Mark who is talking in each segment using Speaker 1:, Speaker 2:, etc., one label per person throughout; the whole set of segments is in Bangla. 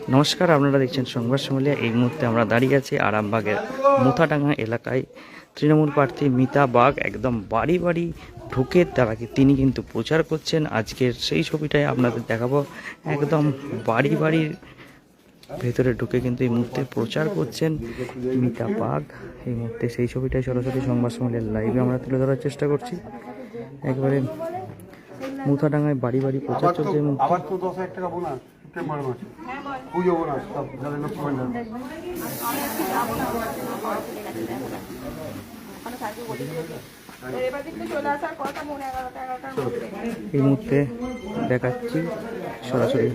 Speaker 1: নমস্কার, আপনারা দেখছেন সংবাদ সম্মেলন। এই মুহূর্তে আমরা দাঁড়িয়ে আছি আরামবাগের মুথাডাঙ্গা এলাকায়। তৃণমূল প্রার্থী মিতা বাগ একদম বাড়ি বাড়ি ঢুকে তিনি কিন্তু প্রচার করছেন। আজকের সেই ছবিটাই আপনাদের দেখাবো। একদম বাড়ি বাড়ির ভেতরে ঢুকে কিন্তু এই মুহূর্তে প্রচার করছেন মিতা বাগ। এই মুহূর্তে সেই ছবিটাই সরাসরি সংবাদ সম্মেলনের লাইভে আমরা তুলে ধরার চেষ্টা করছি। একবারে মুথাডাঙ্গায় বাড়ি বাড়ি প্রচার চলছে। এই মুহূর্তে দেখাচ্ছি সরাসরি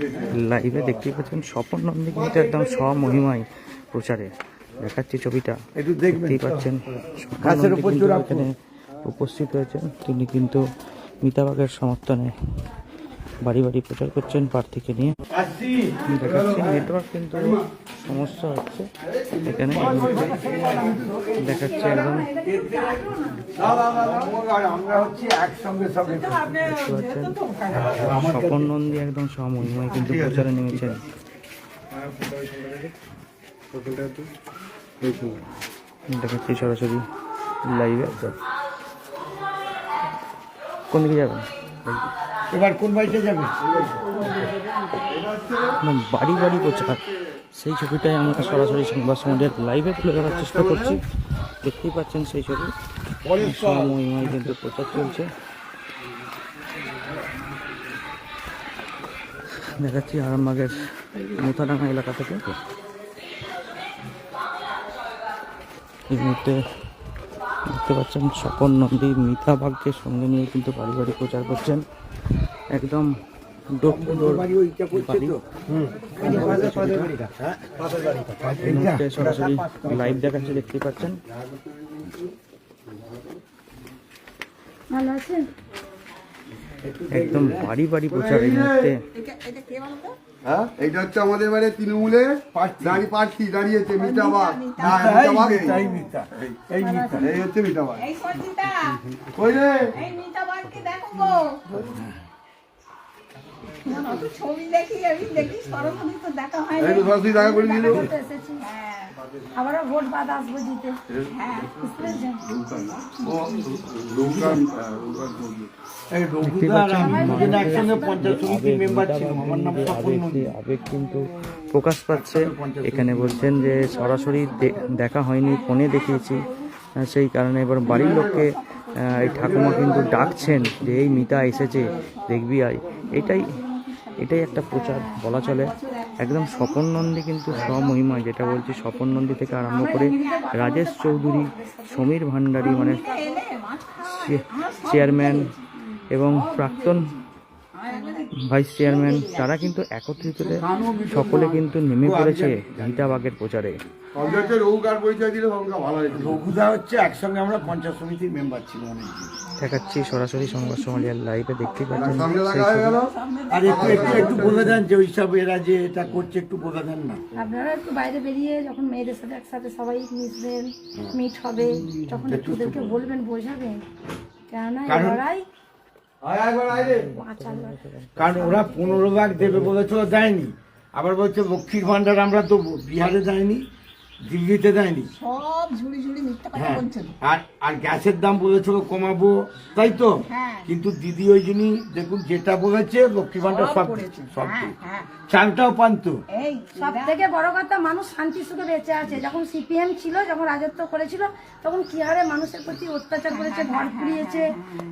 Speaker 1: লাইভে, দেখতেই পাচ্ছেন স্বপন নন্দী কিন্তু একদম স্বমহিমায় প্রচারে দেখাচ্ছি ছবিটা। দেখতেই পাচ্ছেন এখানে উপস্থিত হয়েছেন। তিনি কিন্তু মিতা বাগের সমর্থনে বাড়ি বাড়ি প্রচার করছেন প্রার্থীকে নিয়ে। দেখাচ্ছি নেটওয়ার্ক কিন্তু সমস্যা হচ্ছে এখানে। দেখাচ্ছে একদম স্বপন নন্দী একদম সমহিমায় কিন্তু প্রচারে নেমেছেন। দেখাচ্ছি সরাসরি লাইভে। কোন দিকে যাবেন
Speaker 2: এবার? কোন বাড়িতে যাবে?
Speaker 1: বাড়ি বাড়ি প্রচার, সেই ছবিটাই আমরা সরাসরি সংবাদ সম্মেলনের লাইভে তুলে ধরার চেষ্টা করছি। দেখতেই পাচ্ছেন সেই ছবি, সমহিমায় কিন্তু প্রচার চলছে। দেখাচ্ছি আরামবাগের মুথাডাঙ্গা এলাকা থেকে। এই মুহূর্তে দেখতে পাচ্ছেন স্বপন নন্দী মিতা বাগকে সঙ্গে নিয়ে কিন্তু বাড়ি বাড়ি প্রচার করছেন। একদম ডোর টু ডোর সরাসরি লাইভ দেখাচ্ছে, দেখতে পাচ্ছেন। একদম বাড়ি বাড়ি প্রচার এই মুহূর্তে।
Speaker 3: হ্যাঁ, এটা হচ্ছে আমাদের মানে তৃণমূলের প্রার্থী দাঁড়িয়েছে মিতা বাগ। এই হচ্ছে মিতা বাগ। কই রে
Speaker 4: ছবি দেখি সরাসরি তো দেখা হয় না।
Speaker 3: সরাসরি দেখা করে দিল।
Speaker 4: আবারও ভোট বাদ আসবো জিতে।
Speaker 1: আবেগ কিন্তু প্রকাশ পাচ্ছে এখানে। বলছেন যে সরাসরি দেখা হয়নি, ফোনে দেখিয়েছি, সেই কারণে এবার বাড়ির লোককে এই ঠাকুমা কিন্তু ডাকছেন যে এই মিতা এসেছে, দেখবি আয়। এটাই একটা প্রচার বলা চলে। একদম স্বপন নন্দী কিন্তু স্বমহিমায়, যেটা বলছি, স্বপন নন্দী থেকে আরম্ভ করে রাজেশ চৌধুরী, সমীর ভান্ডারী মানে চেয়ারম্যান এবং প্রাক্তন ভাইস চেয়ারম্যান, তারা কিন্তু একত্রিত সকলে কিন্তু নেমে পড়েছে মিতা বাগের প্রচারে।
Speaker 2: রঘুদা হচ্ছে একসঙ্গে আমরা পঞ্চায়েত সমিতির মেম্বার ছিল অনেকদিন।
Speaker 1: দেখাচ্ছি সরাসরি সংবাদ সম্মেলনের লাইভে, দেখতেই পাচ্ছেন।
Speaker 2: আর একটু বলে দেন যে ওইসব এরা যে এটা করছে, একটু বলে দেন না।
Speaker 4: আপনারা একটু বাইরে বেরিয়ে যখন মেয়েদের সাথে একসাথে সবাই মিশবেন, মিট হবে, তখন একটু ওদেরকে বলবেন, বোঝাবেন, কেননা এরাই
Speaker 2: কারণ ওরা 15 লাখ দেবে বলেছিল, দেয়নি। আবার বলছে লক্ষ্মীর ভান্ডার আমরা দেবো, বিহারে দেয়নি, দিল্লিতে দেয়নি,
Speaker 4: সব ঝুড়ি ঝুড়ি মিথ্যা কথা বলছেন।
Speaker 2: আর গ্যাসের দাম বলেছিল কমাবো, তাই তো? কিন্তু দিদি ওই জন্যই দেখুন যেটা বলেছে লক্ষ্মী ভান্ডার সব সব চালটাও পান্ত।
Speaker 4: এই সব থেকে বড় কথা, মানুষ শান্তি সুখে বেঁচে আছে। যখন সিপিএম ছিল, যখন রাজত্ব করেছিল, তখন কি হারে মানুষের প্রতি অত্যাচার করেছে, ঘর পুড়িয়েছে,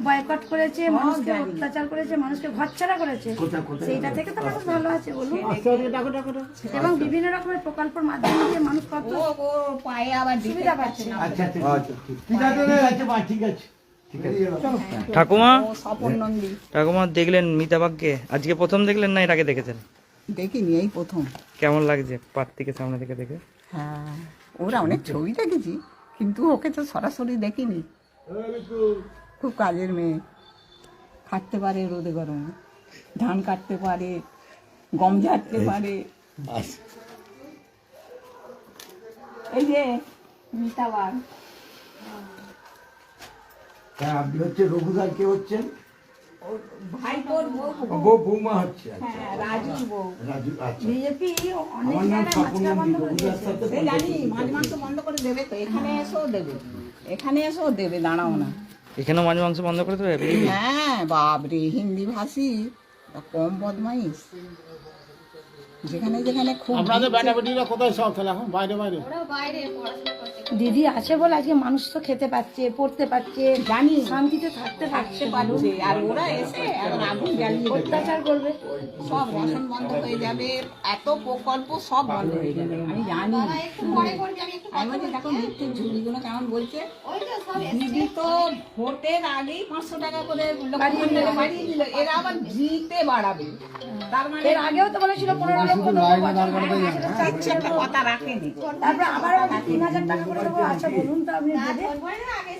Speaker 4: বয়কট করেছে, মানুষকে অত্যাচার করেছে, মানুষকে ঘরছাড়া করেছে। সেইটা থেকে তো মানুষ ভালো আছে বলুন। এবং বিভিন্ন রকমের প্রকল্পের মাধ্যমে দিয়ে মানুষ কত পায়ে আবার সুবিধা পাচ্ছে।
Speaker 2: ঠিক আছে।
Speaker 1: ঠাকুমা দেখলেন মিতা বাগকে আজকে প্রথম দেখলেন না এর আগে দেখেছেন?
Speaker 5: দেখিনি, এই প্রথম।
Speaker 1: কেমন লাগছে প্রার্থীকে সামনে থেকে দেখে?
Speaker 5: হ্যাঁ, ওরা অনেক ছবি দেখেছি, কিন্তু ওকে তো সরাসরি দেখিনি। খুব কাজের মেয়ে, খাটতে পারে রোদে গরমে, ধান কাটতে পারে, গম ঝাড়তে পারে। এই যে মিতা বাগ।
Speaker 2: আপনি হচ্ছে রঘুদার, কে হচ্ছেন?
Speaker 5: ওর ভাইপোর
Speaker 2: বউ বৌমা হচ্ছে
Speaker 5: হ্যাঁ রাজুর বউ।
Speaker 2: রাজু আচ্ছা
Speaker 4: বিজেপি অনেক
Speaker 2: আমার নাম
Speaker 4: জায়গায়
Speaker 2: স্বপন
Speaker 4: মাঝখানে বন্ধ করে
Speaker 2: নন্দী,
Speaker 4: দিয়েছে।
Speaker 2: সাথে
Speaker 5: সে জানি মাঝ মাংস বন্ধ করে দেবে তো, এখানে এসেও দেবে, এখানে এসেও দেবে, দাঁড়াও না।
Speaker 1: এখানেও মাছ মাংস বন্ধ করে দেবে বিজেপি?
Speaker 5: হ্যাঁ বাপরে, হিন্দি ভাষী কম বদমাইশ, যেখানে যেখানে খুব
Speaker 4: দিদি আছে বলে আজকে মানুষ তো খেতে পাচ্ছে, পড়তে পারছে,
Speaker 5: জানি
Speaker 4: শান্তিতে থাকতে পারছে,
Speaker 5: পারছে, আর ওরা এসে এখন আগুন জ্বালিয়ে দেবে।
Speaker 4: অত্যাচার করবে।
Speaker 5: সব রেশন বন্ধ হয়ে যাবে, এত প্রকল্প সব বন্ধ হয়ে যাবে, আমি জানি। আমি বলছি দেখো মৃত্যুর ঝুড়িগুলো কেমন বলছে, দিদি তো ভোটের আগেই 500 টাকা করে লক্ষ্মীর ভান্ডারে বাড়িয়ে দিল, এরা আবার জিতে বাড়াবে। তার মানে
Speaker 4: এর আগেও তো বলেছিল 15 লক্ষ দেবো,
Speaker 5: কিচ্ছু একটা কথা রাখেনি।
Speaker 4: তারপরে আবার 3000 টাকা করে দেবো। আচ্ছা বলুন তো আপনি দেবে?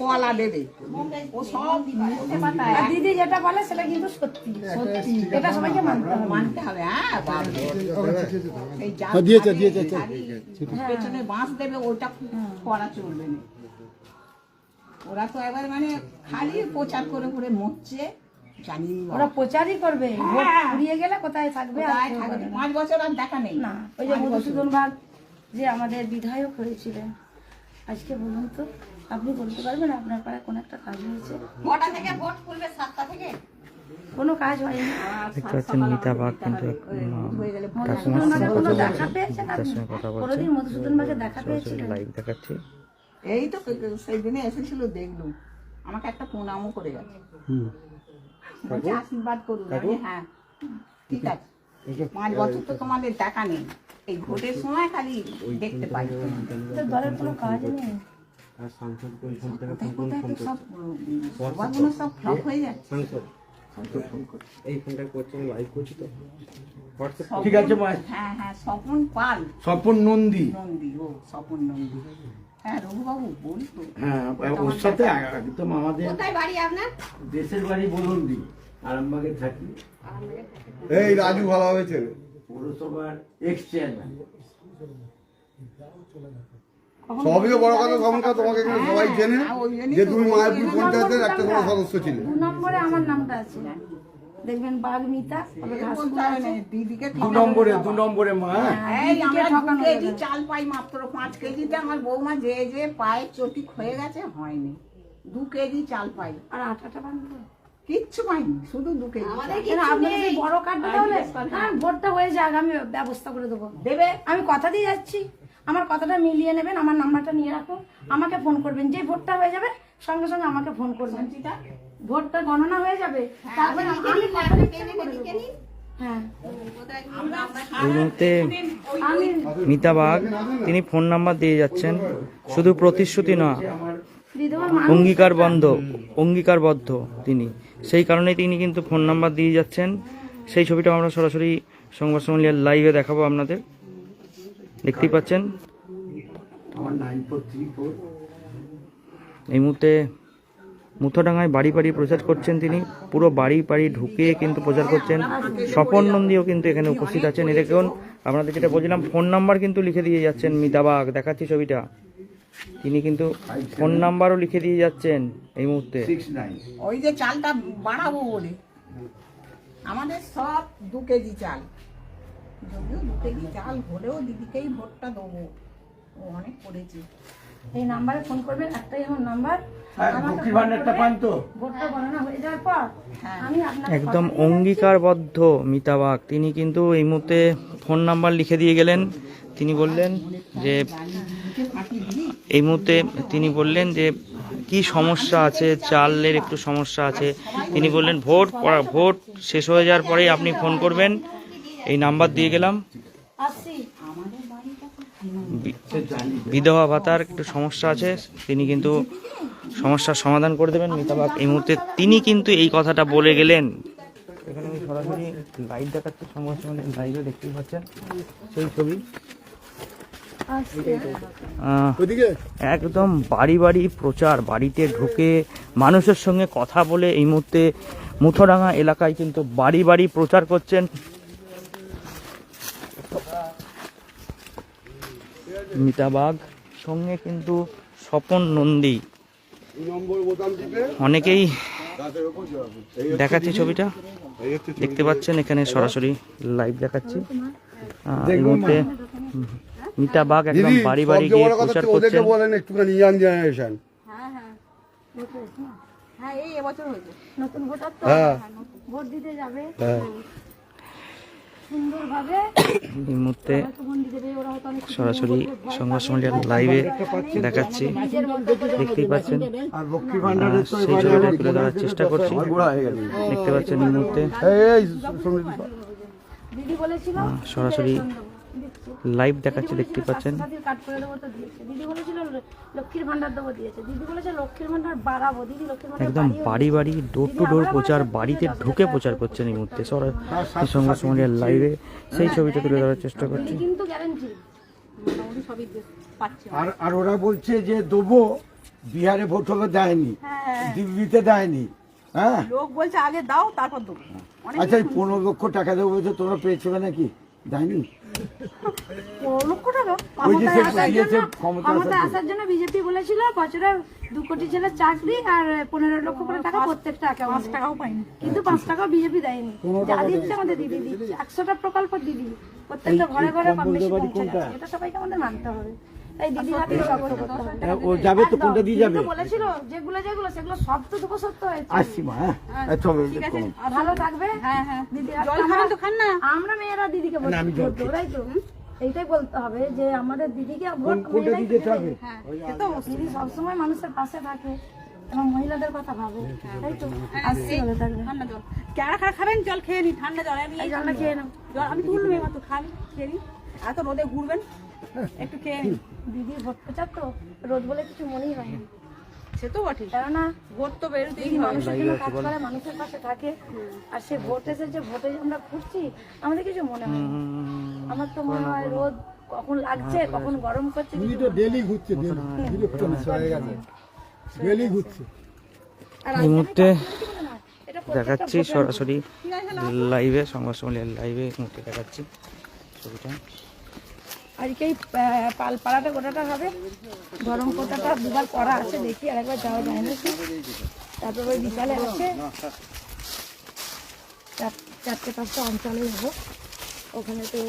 Speaker 5: কলা দেবে, ও সব মিথ্যে কথা।
Speaker 4: আর দিদি যেটা বলে সেটা কিন্তু সত্যি,
Speaker 5: সত্যি
Speaker 4: এটা সবাইকে মানতে হবে।
Speaker 5: মানতে হবে। হ্যাঁ বাবা, এই যা পেছনে বাঁশ দেবে ওটা করা চলবে না। ওরা তো এবার মানে খালি প্রচার করে করে মরছে, জানি না।
Speaker 4: ওরা প্রচারই করবে, ভোট ফুরিয়ে গেলে কোথায় থাকবে আর
Speaker 5: কোথায়
Speaker 4: কেউ
Speaker 5: থাকবে?
Speaker 4: হবে না।
Speaker 5: 5 বছর আর দেখা নেই।
Speaker 4: না, ওই যে মধুসূদন বাগ যে আমাদের বিধায়ক হয়েছিলেন, আজকে বলুন তো আপনি বলতে পারবেন আপনার পাড়ায় কোন একটা কাজ হয়েছে?
Speaker 5: কটা থেকে ভোট খুলবে? 7টা থেকে।
Speaker 4: কোনো কাজ হয়নি।
Speaker 1: দেখতে পাচ্ছেন মিতা বাগ কিন্তু
Speaker 5: হয়ে গেলে
Speaker 1: ঠাকুমার
Speaker 4: মধুসূদন
Speaker 1: সঙ্গে
Speaker 4: বাগের কোনো
Speaker 1: কথা
Speaker 4: দেখা
Speaker 1: বলছে,
Speaker 4: পেয়েছেন
Speaker 1: তার
Speaker 4: আপনি?
Speaker 1: সঙ্গে কথা বলছে।
Speaker 4: কোনোদিন মধুসূদন বাগের দেখা
Speaker 1: সরাসরি
Speaker 4: পেয়েছিলেন?
Speaker 1: লাইভ দেখাচ্ছি।
Speaker 5: এই তো সেই দিনে এসেছিল, দেখলুম, আমাকে একটা প্রণামও করে গেছে, বলছে আশীর্বাদ করুন। আমি হ্যাঁ ঠিক আছে, 5 বছর তো তোমাদের দেখা নেই, এই ভোটের সময় খালি দেখতে পাই।
Speaker 4: তো দলের কোনো কাজ নেই।
Speaker 5: কোথায় কোথায় তো সব সভাগুলো সব ফ্লপ হয়ে যাচ্ছে।
Speaker 2: ঠিক আছে মা,
Speaker 5: হ্যাঁ হ্যাঁ, স্বপন পাল
Speaker 2: স্বপন নন্দী,
Speaker 5: নন্দী, ও স্বপন নন্দী। হ্যাঁ রঘুবাবু বলতো।
Speaker 2: হ্যাঁ ওর সাথে একদম আমাদের
Speaker 5: কোথায় বাড়ি আপনার?
Speaker 2: দেশের বাড়ি বলন্দি, আরামবাগে থাকি,
Speaker 3: এই রাজু ভালো হয়েছে।
Speaker 2: পৌরসভার এক্স চেয়ারম্যান।
Speaker 3: সবই তো বড় কথা, তখনকার তোমাকে এখানে সবাই চেনে যে তুমি মায়াপুর পঞ্চায়েতের একটা বড় সদস্য ছিলে।
Speaker 4: 2 নম্বরে আমার নামটা আছে, দেখবেন বাগমিতা, তবে ঘাসফুল আছে।
Speaker 5: দিদিকে
Speaker 2: 2 নম্বরে মা, হ্যাঁ?
Speaker 5: এই আমরা 2 কেজি চাল পাই মাত্র, 5 কেজিতে আমার বৌমা যে যে পায়ে চটি হয়ে গেছে, হয়নি। 2 কেজি চাল পাই,
Speaker 4: আর আটাটা বাঁধবো।
Speaker 5: কিচ্ছু পাইনি, শুধু 2 কেজি চাল।
Speaker 4: কেন আপনাদের যদি বড় কাটবে তাহলে ভোটটা হয়ে যাক, আমি ব্যবস্থা করে দেবো।
Speaker 5: দেবে?
Speaker 4: আমি কথা দিয়ে যাচ্ছি, আমার কথাটা মিলিয়ে নেবেন, আমার নাম্বারটা নিয়ে রাখুন, আমাকে ফোন করবেন। যে ভোটটা হয়ে যাবে সঙ্গে সঙ্গে আমাকে ফোন করবেন। ভোটটা গণনা হয়ে যাবে, তারপরে আমি কথা দিচ্ছি করে দেবো। হ্যাঁ,
Speaker 1: এই মুহূর্তে মিতা বাগ তিনি ফোন নাম্বার দিয়ে যাচ্ছেন, শুধু প্রতিশ্রুতি না,
Speaker 4: বিধবা
Speaker 1: অঙ্গীকারবদ্ধ তিনি, সেই কারণেই তিনি কিন্তু ফোন নাম্বার দিয়ে যাচ্ছেন। সেই ছবিটা আমরা সরাসরি সংবাদ সম্মেলনের লাইভে দেখাবো আপনাদের, দেখতেই পাচ্ছেন।
Speaker 2: আমার 9434।
Speaker 1: এই মুহূর্তে মুথোডাঙ্গায় বাড়ি বাড়ি প্রচার করছেন তিনি, পুরো বাড়ি বাড়ি ঢুকে কিন্তু প্রচার করছেন। স্বপন নন্দীও কিন্তু এখানে উপস্থিত আছেন। এই দেখুন, আপনাদের যেটা বলছিলাম, ফোন নাম্বার কিন্তু লিখে দিয়ে যাচ্ছেন মিতা বাগ, দেখাচ্ছি ছবিটা, তিনি কিন্তু ফোন নাম্বারও লিখে দিয়ে যাচ্ছেন এই মুহূর্তে।
Speaker 2: 69।
Speaker 5: ওই যে চালটা বাড়াবো বলে আমাদের সব 2 কেজি চাল, যদিও 2 কেজি চাল হলেও দিদিকেই ভোটটা দেবো, ও অনেক করেছে।
Speaker 4: এই নাম্বারে ফোন করবেন, একটাই আমার নাম্বার।
Speaker 2: আর লক্ষ্মীর ভান্ডারটা পান তো?
Speaker 4: ভোটটা গণনা হয়ে যাওয়ার পর আমি আপনাকে
Speaker 1: একদম অঙ্গীকারবদ্ধ মিতা বাগ, তিনি কিন্তু এই মুহূর্তে ফোন নাম্বার লিখে দিয়ে গেলেন। তিনি বললেন যে এই মুহূর্তে তিনি বললেন যে কি সমস্যা আছে, চালের একটু সমস্যা আছে। তিনি বললেন ভোট শেষ হয়ে যাওয়ার পরেই আপনি ফোন করবেন, এই নাম্বার দিয়ে গেলাম।
Speaker 4: আসছি।
Speaker 1: বিধবা ভাতার একটু সমস্যা আছে, তিনি কিন্তু সমস্যার সমাধান করে দেবেন মিতা বাগ। এই মুহূর্তে তিনি কিন্তু এই কথাটা বলে গেলেন। এখানে আমি সরাসরি লাইভ দেখাচ্ছি, সংবাদ সম্মেলন লাইভে দেখতেই পাচ্ছেন সেই ছবি। একদম বাড়ি বাড়ি প্রচার, বাড়িতে ঢুকে মানুষের সঙ্গে কথা বলে এই মুহূর্তে মুথোডাঙ্গা এলাকায় কিন্তু বাড়ি বাড়ি প্রচার করছেন মিতা বাগ, সঙ্গে কিন্তু স্বপন নন্দী। অনেকেই দেখাচ্ছি ছবিটা, দেখতে পাচ্ছেন এখানে সরাসরি লাইভ দেখাচ্ছি। এই মুহূর্তে মিতা বাগ একদম বাড়ি বাড়ি গিয়ে প্রচার করছেন।
Speaker 3: বলেন একটুখানি ইয়াং জেনারেশন।
Speaker 5: হ্যাঁ এই এবছর হয়েছে
Speaker 4: নতুন ভোটার তো
Speaker 3: হ্যাঁ
Speaker 4: ভোট দিতে যাবে
Speaker 3: হ্যাঁ
Speaker 4: সুন্দরভাবে
Speaker 1: এই মুহূর্তে
Speaker 4: হয়তো ভোট দিতে দেবে, ওরা হয়তো অনেক
Speaker 1: সরাসরি সংবাদ সম্মেলন লাইভে দেখাচ্ছি, দেখতেই পাচ্ছেন।
Speaker 2: আর লক্ষ্মী ভান্ডারের তো
Speaker 1: সেই ছবিটা তুলে ধরার চেষ্টা করছি, দেখতে পাচ্ছেন এই মুহূর্তে
Speaker 4: দিদি বলেছিল
Speaker 1: সরাসরি লাইভ দেখাচ্ছি, দেখতে পাচ্ছেন।
Speaker 4: কাট করে দেবো তো দিয়েছে, দিদি বলেছিল লক্ষ্মীর ভান্ডার দেবো দিয়েছে, দিদি বলেছে লক্ষ্মীর ভান্ডার বাড়াবো, দিদি লক্ষ্মীর ভান্ডার
Speaker 1: একদম বাড়ি বাড়ি ডোর টু ডোর প্রচার, বাড়িতে ঢুকে প্রচার করছেন এই মুহূর্তে সরাসরি সংবাদ সম্মেলন লাইভে। সেই ছবিটা তুলে ধরার চেষ্টা করছি।
Speaker 4: কিন্তু গ্যারান্টি
Speaker 5: মোটামুটি সবই পাচ্ছে।
Speaker 2: আর ওরা বলছে যে দেবো, বিহারে ভোট হলে দেয়নি, দিল্লিতে দেয়নি। হ্যাঁ
Speaker 5: লোক বলছে আগে দাও তারপর দেবো।
Speaker 2: আচ্ছা, এই 15 লক্ষ টাকা দেবো বলছে, তোমরা পেয়েছিলে নাকি? দেয়নি।
Speaker 4: 15 লক্ষ টাকা
Speaker 2: ওই যে সে
Speaker 4: ক্ষমতায়
Speaker 2: দিয়েছে
Speaker 4: আসার জন্য-
Speaker 2: ক্ষমতা
Speaker 4: ক্ষমতায় আসার জন্য বিজেপি বলেছিল বছরে 2 কোটি ছেলের চাকরি আর 15 লক্ষ করে টাকা প্রত্যেকটা অ্যাকাউন্টে।
Speaker 5: 5 টাকাও পাইনি।
Speaker 4: কিন্তু 5 টাকাও বিজেপি দেয়নি, যা দিচ্ছে আমাদের দিদি দিচ্ছে। 100টা প্রকল্প দিদি প্রত্যেকটা ঘরে ঘরে কম বেশি পৌঁছে যাচ্ছে, এটা সবাইকে আমাদের মানতে হবে। তাই দিদি হাতে শক্ত করতে হবে।
Speaker 2: ও যাবে তো,
Speaker 4: একদম।
Speaker 2: কোনটা দিয়ে
Speaker 4: দিদি
Speaker 2: যাবে?
Speaker 4: তো বলেছিল যেগুলো সেগুলো সব তো দুঃখ সত্য হয়েছে।
Speaker 2: আসছি মা, হ্যাঁ চলো।
Speaker 4: ভালো থাকবে।
Speaker 5: হ্যাঁ হ্যাঁ
Speaker 4: দিদি
Speaker 5: জল খাবেন তো খান না।
Speaker 4: আমরা মেয়েরা দিদিকে ভোট দেবো, তাই তো? এইটাই বলতে হবে যে আমাদের দিদিকে ভোট
Speaker 2: কোনটা
Speaker 4: মেয়েরাই
Speaker 2: দিয়ে যেতে হবে?
Speaker 4: হ্যাঁ, সে তো দিদি সবসময় মানুষের পাশে থাকে এবং মহিলাদের কথা ভাবে, তাই তো? আসছি, ভালো থাকবে।
Speaker 5: ঠান্ডা জল কেড়া খাড়া খাবেন, জল খেয়ে নি, ঠান্ডা জল। আমি
Speaker 4: এই জলটা খেয়ে নাও।
Speaker 5: জল আমি তুললাম এবার, তো খান খেয়ে নি। এত রোদে ঘুরবেন, একটু খেয়ে নিন।
Speaker 4: দিদি ভোট প্রচার তো রোজ বলে কিছু মনেই হয় না,
Speaker 5: সে তো বটে,
Speaker 4: কেননা
Speaker 5: ভোট তো বেরোতেই
Speaker 4: দিদি
Speaker 5: হবে।
Speaker 4: মানুষের জন্য কাজ করে, মানুষের পাশে থাকে। আর সে ভোট এসেছে, ভোটে আমরা ঘুরছি, আমাদের কিছু মনে হয় না। আমার তো মনে হয় রোদ কখন লাগছে, কখন গরম করছে, কিছু
Speaker 3: ডেলি ঘুরছে, ডেলি ঘুরছে।
Speaker 1: এই মুহূর্তে
Speaker 4: এটা
Speaker 1: দেখাচ্ছি সরাসরি লাইভে, সংবাদ সম্মেলন লাইভে এই মুহূর্তে দেখাচ্ছি ছবিটা।
Speaker 4: আজকেই পালপাড়াটা গোটাটা হবে, গরম কোটাটা দুবার করা আছে, দেখি আর একবার যাওয়া যায় না। তারপর ওই বিকালে আছে 4-5টা অঞ্চলে যাবো, ওখানে তো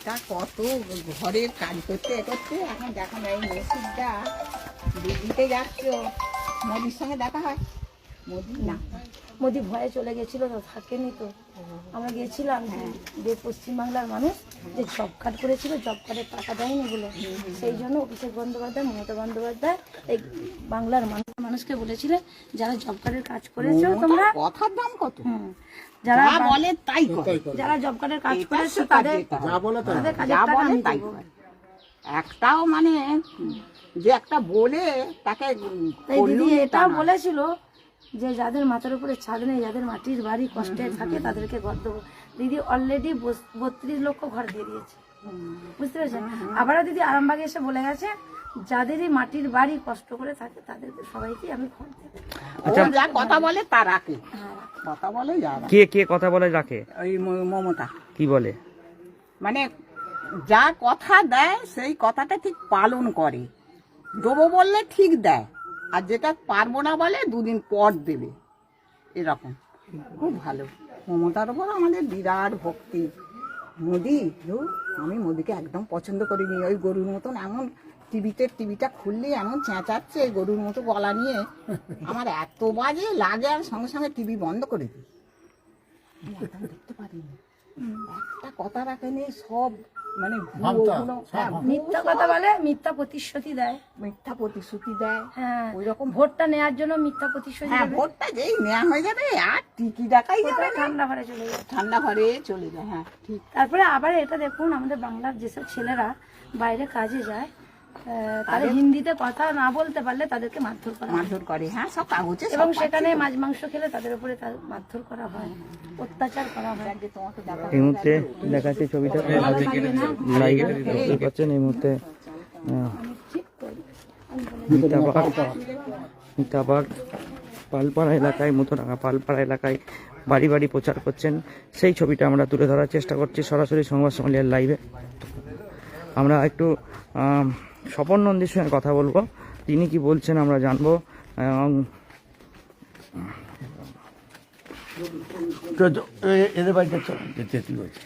Speaker 5: তা কত ঘরের কাজ করতে করতে এখন দেখো না, এই মেসিটা দিল্লিতে যাচ্ছ, মোদির সঙ্গে দেখা হয়? মোদি না,
Speaker 4: মোদি ভয়ে চলে গেছিল তো, থাকেনি তো। আমরা গেছিলাম যে পশ্চিমবাংলার মানুষ যে জব কার্ড করেছিল, জব কার্ডের টাকা দেয়নি বলে, সেই জন্য অভিষেক বন্দ্যোপাধ্যায়, মমতা বন্দ্যোপাধ্যায় এই বাংলার মানুষকে বলেছিলেন যারা জব কার্ডের কাজ করেছো তোমরা,
Speaker 5: কথার দাম কত,
Speaker 4: যারা
Speaker 5: যা বলে তাই করে।
Speaker 4: যারা জব কার্ডের কাজ করেছো তাদের তাদের কাজের
Speaker 5: যা
Speaker 4: টাকা
Speaker 5: বলে
Speaker 4: আমি
Speaker 5: তাই
Speaker 4: দেবো।
Speaker 5: করে। একটাও মানে যে একটা বলে তাকে
Speaker 4: তাই দিদি
Speaker 5: করলুম তা
Speaker 4: এটাও
Speaker 5: না।
Speaker 4: বলেছিল যে যাদের মাথার উপরে ছাদ নেই, যাদের মাটির বাড়ি কষ্টে থাকে, তাদেরকে ঘর দেবো। দিদি অলরেডি 32 লক্ষ ঘর দিয়ে দিয়েছে, বুঝতে পেরেছেন? আবারও দিদি আরামবাগে এসে বলে গেছে যাদেরই মাটির বাড়ি কষ্ট করে থাকে তাদেরকে সবাইকে আমি ঘর দেবো।
Speaker 5: ও যা কথা বলে তা রাখে, কথা বলে যা রাখে।
Speaker 1: কে কে কথা বলে রাখে,
Speaker 5: ওই মমতা
Speaker 1: কি বলে?
Speaker 5: মানে যা কথা দেয় সেই কথাটা ঠিক পালন করে, দেবো বললে ঠিক দেয়, আর যেটা পারবো না বলে 2 দিন পর দেবে, এরকম। খুব ভালো, মমতার উপর আমাদের বিরাট ভক্তি। মোদি, আমি মোদিকে একদম পছন্দ করিনি। ওই গরুর মতন এমন টিভিটা খুললে এমন চেঁচাচ্ছে গরুর মতো গলা নিয়ে, আমার এত বাজে লাগে, আর সঙ্গে সঙ্গে টিভি বন্ধ করে দিই, দেখতে পারিনি। একটা কথা রাখেনি, সব মানে ভুয়োগুলো, হ্যাঁ,
Speaker 4: মিথ্যা কথা বলে, মিথ্যা প্রতিশ্রুতি দেয়।
Speaker 5: মিথ্যা প্রতিশ্রুতি দেয়।
Speaker 4: হ্যাঁ,
Speaker 5: ওই রকম
Speaker 4: ভোটটা নেওয়ার জন্য মিথ্যা প্রতিশ্রুতি
Speaker 5: হ্যাঁ,
Speaker 4: দেবে।
Speaker 5: ভোটটা যেই নেওয়া হয়ে যাবে আর টিকি ডাকাই যাবে
Speaker 4: ওটা
Speaker 5: না,
Speaker 4: ঠান্ডা ঘরে চলে যাবে।
Speaker 5: ঠান্ডা ঘরে চলে যায়। হ্যাঁ ঠিক।
Speaker 4: তারপরে আবার এটা দেখুন, আমাদের বাংলার যেসব ছেলেরা বাইরে কাজে যায়, তারা হিন্দিতে কথা না বলতে পারলে তাদেরকে মারধর করা হয়।
Speaker 5: মারধর করে, হ্যাঁ সব কাগজে সব
Speaker 4: এবং
Speaker 5: পাচ্ছি
Speaker 4: সেখানে
Speaker 5: তো।
Speaker 4: মাছ মাংস খেলে তাদের উপরে মারধর করা হয়, অত্যাচার করা হয়।
Speaker 5: যে তোমাকে দেখা
Speaker 1: এই মুহূর্তে দেখাচ্ছি ছবিটা লাইভে, দেখতে পাচ্ছেন। এই মুহূর্তে মিতাবাগ পালপাড়া এলাকায়, মুথুডাঙ্গা পালপাড়া এলাকায় বাড়ি বাড়ি প্রচার করছেন, সেই ছবিটা আমরা তুলে ধরার চেষ্টা করছি সরাসরি সংবাদ সম্মেলন লাইভে। আমরা একটু স্বপন নন্দীর সঙ্গে কথা বলবো, তিনি কি বলছেন আমরা জানবো। এবং
Speaker 2: এদের বাড়িটা চল তেঁতুল হয়েছে।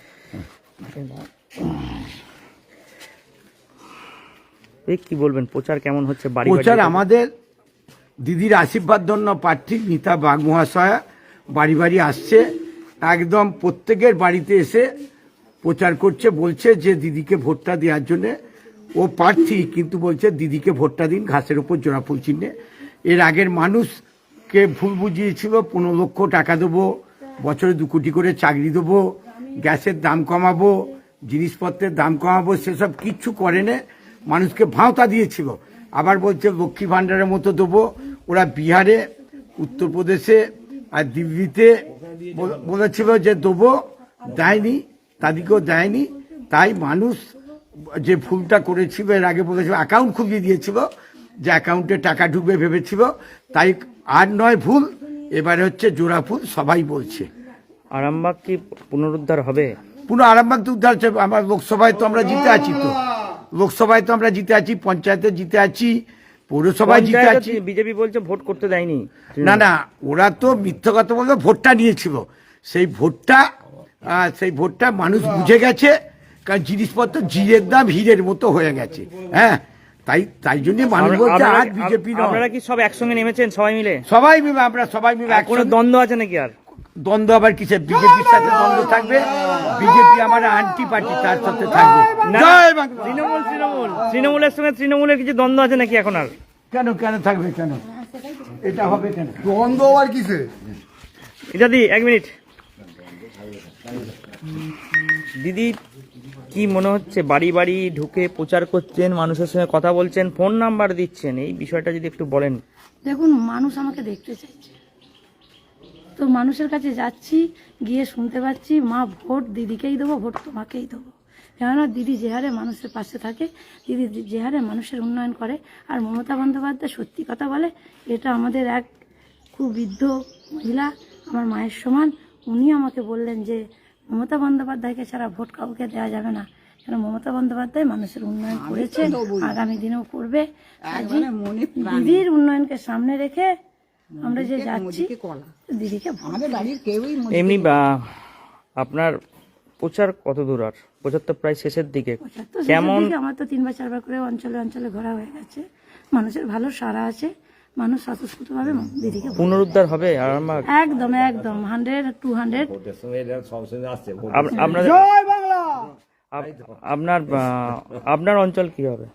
Speaker 1: এই কি বলবেন, প্রচার কেমন হচ্ছে বাড়ি
Speaker 2: প্রচার
Speaker 1: বাড়ি?
Speaker 2: আমাদের দিদির আশীর্বাদ ধন্য প্রার্থী মিতা বাগ মহাশয়া বাড়ি বাড়ি আসছে, একদম প্রত্যেকের বাড়িতে এসে প্রচার করছে, বলছে যে দিদিকে ভোটটা দেওয়ার জন্য। ও প্রার্থী কিন্তু বলছে দিদিকে ভোটটা দিন ঘাসের উপর জোড়া ফুল চিহ্নে। এর আগের মানুষকে ভুল বুঝিয়েছিল 15 লক্ষ টাকা দেবো, বছরে 2 কোটি করে চাকরি দেবো, গ্যাসের দাম কমাবো, জিনিসপত্রের দাম কমাবো, সেসব কিচ্ছু করে না, মানুষকে ভাঁওতা দিয়েছিল। আবার বলছে লক্ষ্মী ভাণ্ডারের মতো দেবো। ওরা বিহারে, উত্তরপ্রদেশে আর দিল্লিতে বলেছিল যে দেবো, দেয়নি, তাদেরকেও দেয়নি। তাই মানুষ যে ভুলটা করেছিল, এর আগে বলেছিল অ্যাকাউন্ট খুলিয়ে দিয়েছিল, যে অ্যাকাউন্টে টাকা ঢুকবে ভেবেছিল, তাই আর নয় ভুল, এবারে হচ্ছে জোড়া ফুল, সবাই বলছে।
Speaker 1: আরামবাগ কি পুনরুদ্ধার হবে?
Speaker 2: পুরো আরামবাগ তো উদ্ধার হচ্ছে। আমার লোকসভায় তো আমরা জিতে আছি, তো লোকসভায় তো আমরা জিতে আছি, পঞ্চায়েতে জিতে আছি, পৌরসভায় জিতে আছি।
Speaker 1: বিজেপি বলছে ভোট করতে দেয়নি।
Speaker 2: না না, ওরা তো মিথ্যা কথা বলবে, ভোটটা নিয়েছিল, সেই ভোটটা মানুষ বুঝে গেছে, কারণ জিনিসপত্র জিরের দাম হীরের মতো হয়ে গেছে। হ্যাঁ, তাই জন্য মানুষ বলছে আজ বিজেপি।
Speaker 1: আপনারা কি সব একসঙ্গে নেমেছেন সবাই মিলে?
Speaker 2: আমরা সবাই মিলে
Speaker 1: কোনো দ্বন্দ্ব আছে নাকি? আর
Speaker 2: দ্বন্দ্ব আবার কিসে? বিজেপির সাথে দ্বন্দ্ব থাকবে? বিজেপি আমার আন্টি পার্টি, তার সাথে থাকবে। জয় বাংলা।
Speaker 1: তৃণমূলের সঙ্গে তৃণমূলের কিছু দ্বন্দ্ব আছে নাকি এখন? আর
Speaker 2: কেন থাকবে, কেন এটা হবে কেন?
Speaker 3: দ্বন্দ্ব আর কিসে?
Speaker 1: এটা দি 1 মিনিট। দিদি, কি মনে হচ্ছে, বাড়ি বাড়ি ঢুকে প্রচার করছেন, মানুষের সঙ্গে কথা বলছেন, ফোন নাম্বার দিচ্ছেন, এই বিষয়টা যদি একটু বলেন।
Speaker 4: দেখুন, মানুষ আমাকে দেখতে চাইছে, তো মানুষের কাছে যাচ্ছি, গিয়ে শুনতে পাচ্ছি মা ভোট দিদিকেই দেবো, ভোট তোমাকেই দেবো। কেননা দিদি যে হারে মানুষের পাশে থাকে, দিদি যে হারে মানুষের উন্নয়ন করে, আর মমতা বন্দ্যোপাধ্যায় সত্যি কথা বলে, এটা আমাদের এক খুব বৃদ্ধ মহিলা, আমার মায়ের সমান, উনি আমাকে বললেন যে মমতা বন্দ্যোপাধ্যায়কে ছাড়া ভোট কাউকে দেওয়া যাবে না, কেন মমতা বন্দ্যোপাধ্যায় মানুষের উন্নয়ন করেছে, আগামী দিনেও করবে। দিদির উন্নয়নকে সামনে রেখে আমরা যে যাচ্ছি, দিদিকে
Speaker 5: আমাদের বাড়ির কেউই
Speaker 1: এমনি আপনার প্রচার কত দূর? আর প্রচার তো প্রায় শেষের দিকে। কেমন?
Speaker 4: আমার তো 3 বা 4 বার করে অঞ্চলে অঞ্চলে ঘোরা হয়ে গেছে, মানুষের ভালো সাড়া আছে, মানুষ স্বতঃস্ফূর্তভাবে দিদিকে
Speaker 1: পুনরুদ্ধার হবে আরামবাগ?
Speaker 4: একদম একদম 100-200।
Speaker 1: আপনার অঞ্চল কি হবে?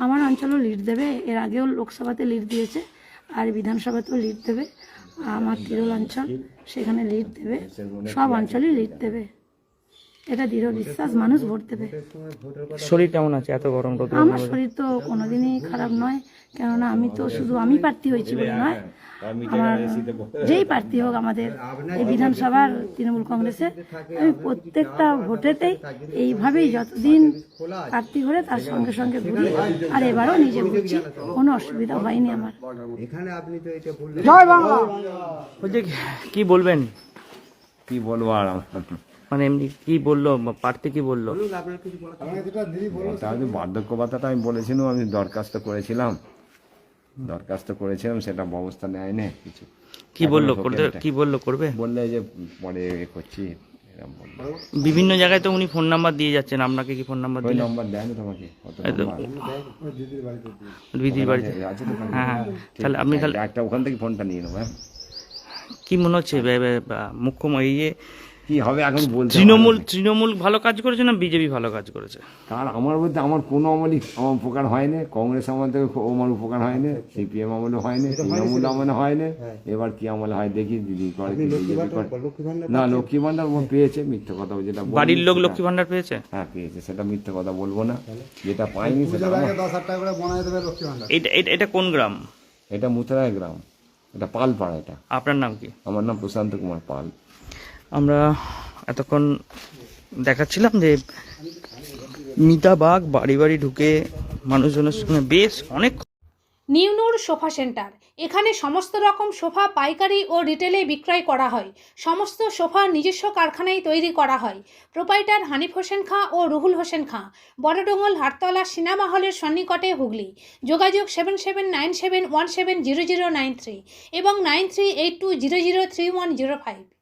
Speaker 4: আমার অঞ্চলও লিড দেবে, এর আগেও লোকসভাতে লিড দিয়েছে, আর বিধানসভাতেও লিড দেবে। আমার তিরোল অঞ্চল, সেখানে লিড দেবে, সব অঞ্চলই লিড দেবে, এটা দৃঢ় বিশ্বাস, মানুষ ভোট দেবে।
Speaker 1: শরীর কেমন আছে এত গরম রোদ?
Speaker 4: আমার শরীর তো কোনোদিনই খারাপ নয়, কেননা আমি তো শুধু আমি প্রার্থী হয়েছি বলে নয়, আমার যেই প্রার্থী হোক আমাদের এই বিধানসভার তৃণমূল কংগ্রেসের, আমি প্রত্যেকটা ভোটেতেই এইভাবেই যতদিন প্রার্থী করে তার সঙ্গে সঙ্গে ঘুরি, আর এবারও নিজে ঘুরছি, কোনো অসুবিধা হয়নি আমার।
Speaker 2: জয় বাংলা।
Speaker 1: কি বলবেন?
Speaker 6: কি বলবো আর
Speaker 1: মানে এমনি কি বললো প্রার্থী, কি বললো?
Speaker 6: তাহলে বার্ধক্য ভাতাটা আমি বলেছিলাম, আমি দরখাস্ত করেছিলাম, সেটা ব্যবস্থা নেয়নি কিছু।
Speaker 1: কি বললো করতে? কি বললো করবে?
Speaker 6: বললে যে পরে করছি, এরকম বললো।
Speaker 1: বিভিন্ন জায়গায় তো উনি ফোন নাম্বার দিয়ে যাচ্ছেন, আপনাকে কি ফোন নাম্বার
Speaker 6: ওই
Speaker 1: দিলেন?
Speaker 6: নম্বর দেয়নি তোমাকে?
Speaker 1: দিদির বাড়িতে?
Speaker 6: আছে তো?
Speaker 1: হ্যাঁ, তাহলে আপনি তাহলে
Speaker 6: একটা ওখান থেকে ফোনটা নিয়ে নেবো।
Speaker 1: কি মনে হচ্ছে মুখ্যমন্ত্রী যে
Speaker 6: কি হবে এখন বলতে?
Speaker 1: তৃণমূল ভালো কাজ করেছে না বিজেপি ভালো কাজ করেছে?
Speaker 6: কার আমার বলতে আমার কোনো আমলই আমার উপকার হয়নি, কংগ্রেস আমল থেকে আমার উপকার হয়নি, সিপিএম আমলে হয়নি, তৃণমূল আমলে হয়নি, এবার কি আমলে হয় দেখি। দিদি করে কি বিজেপি করে? না, লক্ষ্মী ভান্ডার পেয়েছে, মিথ্যে কথা যেটা
Speaker 1: বাড়ির লোক লক্ষ্মী ভান্ডার পেয়েছে?
Speaker 6: হ্যাঁ পেয়েছে, সেটা মিথ্যে কথা বলবো না, যেটা পাইনি সেটা।
Speaker 3: 10,000 টাকা করে বানায় দেবে লক্ষ্মী ভান্ডার।
Speaker 1: এটা কোন গ্রাম?
Speaker 6: এটা মুতরায় গ্রাম, এটা পালপাড়া। এটা
Speaker 1: আপনার নাম কি?
Speaker 6: আমার নাম প্রশান্ত কুমার পাল।
Speaker 1: আমরা এতক্ষণ দেখাচ্ছিলাম যে মিতা বাগ বাড়ি বাড়ি ঢুকে মানুষজনের সঙ্গে বেশ অনেক
Speaker 7: নিউনুর সোফা সেন্টার। এখানে সমস্ত রকম সোফা পাইকারি ও রিটেলে বিক্রয় করা হয়। সমস্ত সোফা নিজস্ব কারখানায় তৈরি করা হয়। প্রোপাইটার হানিফ হোসেন খাঁ ও রুহুল হোসেন খাঁ, বড়ডোঙ্গল হাটতলা সিনেমা হলের সন্নিকটে, হুগলি। যোগাযোগ 7797170093 এবং 9382003105।